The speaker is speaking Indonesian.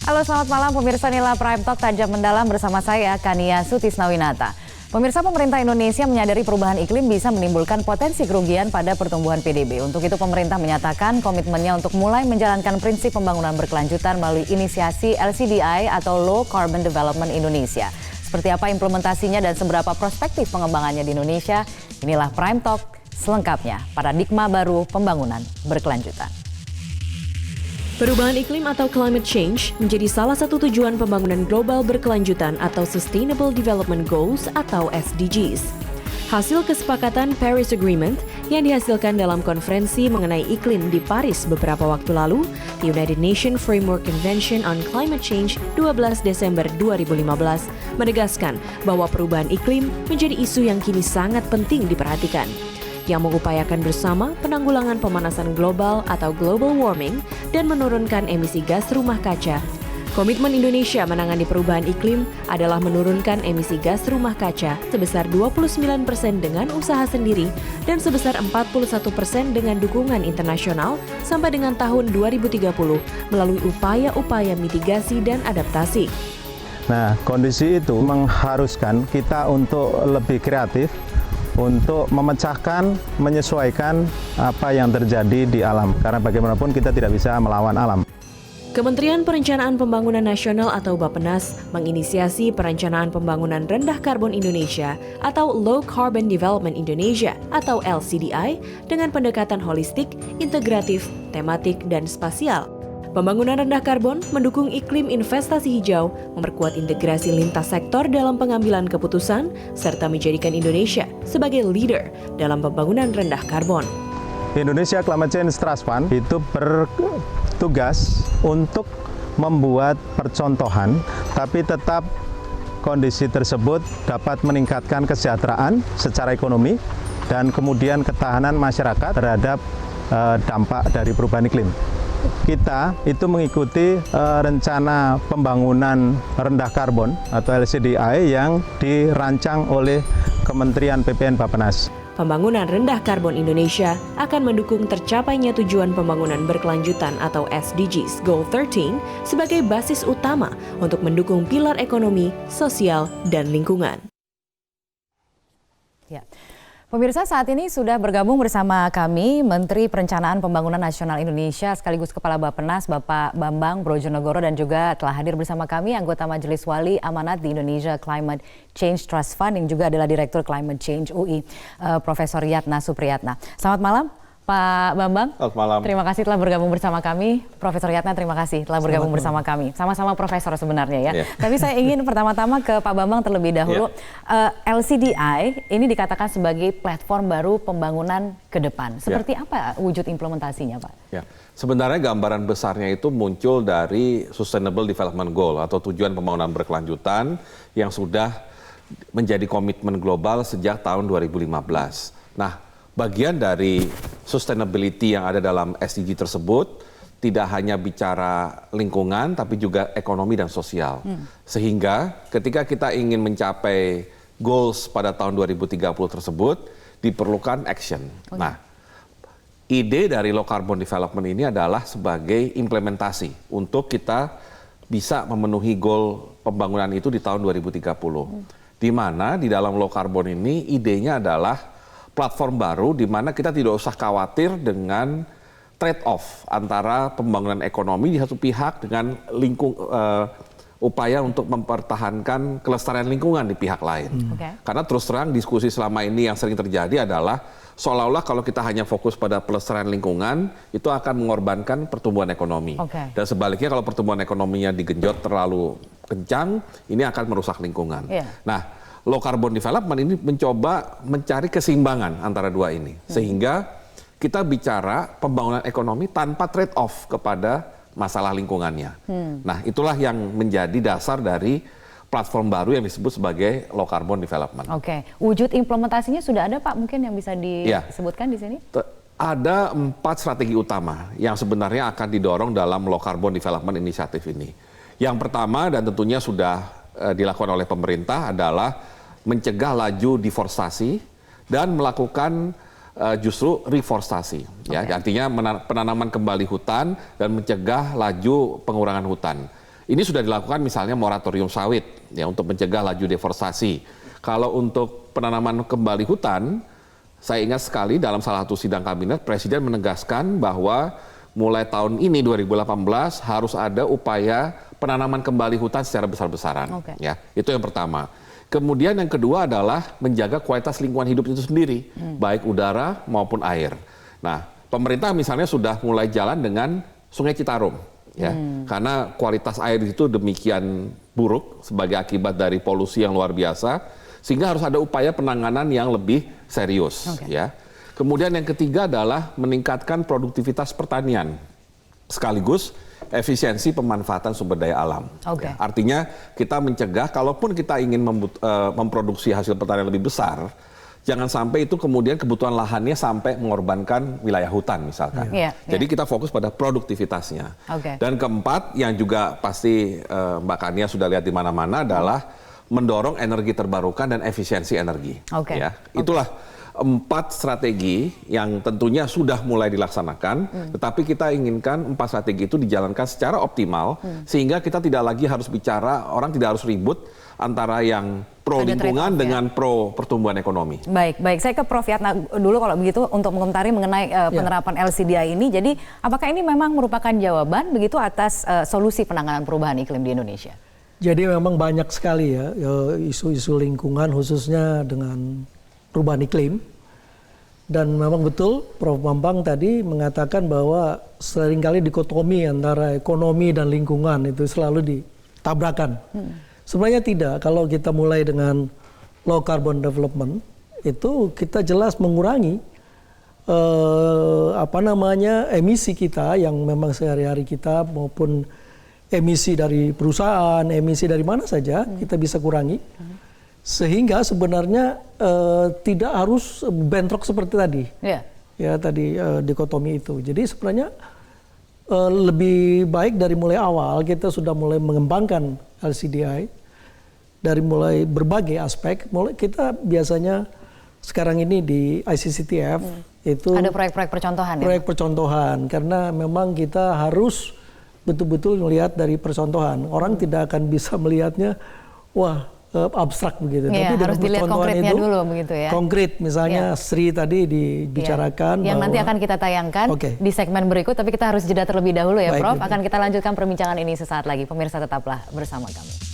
Halo, selamat malam pemirsa Nila Prime Talk Tajam Mendalam bersama saya Kania Sutisnawinata. Pemirsa, pemerintah Indonesia menyadari perubahan iklim bisa menimbulkan potensi kerugian pada pertumbuhan PDB. Untuk itu pemerintah menyatakan komitmennya untuk mulai menjalankan prinsip pembangunan berkelanjutan melalui inisiasi LCDI atau Low Carbon Development Indonesia. Seperti apa implementasinya dan seberapa prospektif pengembangannya di Indonesia? Inilah Prime Talk selengkapnya, paradigma baru pembangunan berkelanjutan. Perubahan iklim atau climate change menjadi salah satu tujuan pembangunan global berkelanjutan atau Sustainable Development Goals atau SDGs. Hasil kesepakatan Paris Agreement yang dihasilkan dalam konferensi mengenai iklim di Paris beberapa waktu lalu, the United Nations Framework Convention on Climate Change 12 Desember 2015 menegaskan bahwa perubahan iklim menjadi isu yang kini sangat penting diperhatikan, yang mengupayakan bersama penanggulangan pemanasan global atau global warming dan menurunkan emisi gas rumah kaca. Komitmen Indonesia menangani perubahan iklim adalah menurunkan emisi gas rumah kaca sebesar 29% dengan usaha sendiri dan sebesar 41% dengan dukungan internasional sampai dengan tahun 2030 melalui upaya-upaya mitigasi dan adaptasi. Nah, kondisi itu mengharuskan kita untuk lebih kreatif, untuk memecahkan, menyesuaikan apa yang terjadi di alam. Karena bagaimanapun kita tidak bisa melawan alam. Kementerian Perencanaan Pembangunan Nasional atau Bappenas menginisiasi Perencanaan Pembangunan Rendah Karbon Indonesia atau Low Carbon Development Indonesia atau LCDI dengan pendekatan holistik, integratif, tematik, dan spasial. Pembangunan rendah karbon mendukung iklim investasi hijau, memperkuat integrasi lintas sektor dalam pengambilan keputusan, serta menjadikan Indonesia sebagai leader dalam pembangunan rendah karbon. Indonesia Climate Change Trust Fund itu bertugas untuk membuat percontohan, tapi tetap kondisi tersebut dapat meningkatkan kesejahteraan secara ekonomi dan kemudian ketahanan masyarakat terhadap dampak dari perubahan iklim. Kita itu mengikuti rencana pembangunan rendah karbon atau LCDI yang dirancang oleh Kementerian PPN Bappenas. Pembangunan rendah karbon Indonesia akan mendukung tercapainya tujuan pembangunan berkelanjutan atau SDGs Goal 13 sebagai basis utama untuk mendukung pilar ekonomi, sosial, dan lingkungan. Ya. Pemirsa, saat ini sudah bergabung bersama kami Menteri Perencanaan Pembangunan Nasional Indonesia sekaligus Kepala Bappenas Bapak Bambang Brojonegoro, dan juga telah hadir bersama kami anggota Majelis Wali Amanat di Indonesia Climate Change Trust Fund yang juga adalah Direktur Climate Change UI, Profesor Yatna Supriyatna. Selamat malam Pak Bambang. Selamat malam. Terima kasih telah bergabung bersama kami. Profesor Yatna, terima kasih telah bergabung bersama kami. Sama-sama profesor sebenarnya ya. Yeah. Tapi saya ingin pertama-tama ke Pak Bambang terlebih dahulu. LCDI ini dikatakan sebagai platform baru pembangunan ke depan. Seperti apa wujud implementasinya, Pak? Ya, sebenarnya gambaran besarnya itu muncul dari Sustainable Development Goal atau tujuan pembangunan berkelanjutan yang sudah menjadi komitmen global sejak tahun 2015. Nah, bagian dari sustainability yang ada dalam SDG tersebut tidak hanya bicara lingkungan tapi juga ekonomi dan sosial. Sehingga ketika kita ingin mencapai goals pada tahun 2030 tersebut diperlukan action. Okay. Nah, ide dari low carbon development ini adalah sebagai implementasi untuk kita bisa memenuhi goal pembangunan itu di tahun 2030. Di mana di dalam low carbon ini idenya adalah platform baru di mana kita tidak usah khawatir dengan trade-off antara pembangunan ekonomi di satu pihak dengan upaya untuk mempertahankan kelestarian lingkungan di pihak lain. Karena terus terang diskusi selama ini yang sering terjadi adalah seolah-olah kalau kita hanya fokus pada pelestarian lingkungan itu akan mengorbankan pertumbuhan ekonomi. Dan sebaliknya kalau pertumbuhan ekonominya digenjot terlalu kencang, ini akan merusak lingkungan. Nah, low carbon development ini mencoba mencari keseimbangan antara dua ini. Sehingga kita bicara pembangunan ekonomi tanpa trade-off kepada masalah lingkungannya. Nah, itulah yang menjadi dasar dari platform baru yang disebut sebagai low carbon development. Wujud implementasinya sudah ada, Pak, mungkin yang bisa disebutkan di sini? Ada 4 strategi utama yang sebenarnya akan didorong dalam low carbon development initiative ini. Yang pertama dan tentunya sudah dilakukan oleh pemerintah adalah mencegah laju deforestasi dan melakukan justru reforestasi. Ya, artinya penanaman kembali hutan dan mencegah laju pengurangan hutan. Ini sudah dilakukan misalnya moratorium sawit ya untuk mencegah laju deforestasi. Kalau untuk penanaman kembali hutan, saya ingat sekali dalam salah satu sidang kabinet Presiden menegaskan bahwa mulai tahun ini 2018 harus ada upaya penanaman kembali hutan secara besar-besaran. Ya, itu yang pertama. Kemudian yang kedua adalah menjaga kualitas lingkungan hidup itu sendiri, baik udara maupun air. Nah, pemerintah misalnya sudah mulai jalan dengan Sungai Citarum. Ya, karena kualitas air itu demikian buruk sebagai akibat dari polusi yang luar biasa, sehingga harus ada upaya penanganan yang lebih serius. Ya, kemudian yang ketiga adalah meningkatkan produktivitas pertanian, sekaligus efisiensi pemanfaatan sumber daya alam. Ya, artinya kita mencegah, kalaupun kita ingin memproduksi hasil pertanian lebih besar, jangan sampai itu kemudian kebutuhan lahannya sampai mengorbankan wilayah hutan misalkan. Jadi kita fokus pada produktivitasnya. Dan keempat yang juga pasti Mbak Kania sudah lihat di mana-mana adalah mendorong energi terbarukan dan efisiensi energi. Ya, itulah 4 strategi yang tentunya sudah mulai dilaksanakan, tetapi kita inginkan 4 strategi itu dijalankan secara optimal sehingga kita tidak lagi harus bicara, orang tidak harus ribut antara yang pro lingkungan dengan pro pertumbuhan ekonomi. Baik. Saya ke Prof. Yatna dulu kalau begitu untuk mengomentari mengenai penerapan LCDI ini. Jadi apakah ini memang merupakan jawaban begitu atas solusi penanganan perubahan iklim di Indonesia? Jadi memang banyak sekali ya isu-isu lingkungan khususnya dengan perubahan iklim. Dan memang betul Prof. Bambang tadi mengatakan bahwa seringkali dikotomi antara ekonomi dan lingkungan itu selalu ditabrakan. Sebenarnya tidak. Kalau kita mulai dengan low carbon development, itu kita jelas mengurangi emisi kita yang memang sehari-hari kita maupun emisi dari perusahaan, emisi dari mana saja kita bisa kurangi. Sehingga sebenarnya tidak harus bentrok seperti tadi. Ya tadi dikotomi itu. Jadi sebenarnya lebih baik dari mulai awal kita sudah mulai mengembangkan LCDI dari mulai berbagai aspek. Kita biasanya sekarang ini di ICCTF itu ada proyek-proyek percontohan. Proyek percontohan karena memang kita harus betul-betul melihat dari percontohan. Orang tidak akan bisa melihatnya abstrak begitu. Tapi harus dilihat konkretnya itu, dulu begitu ya. Konkret misalnya Sri tadi dibicarakan. Yang nanti akan kita tayangkan di segmen berikut, tapi kita harus jeda terlebih dahulu ya Prof. Akan kita lanjutkan perbincangan ini sesaat lagi. Pemirsa tetaplah bersama kami.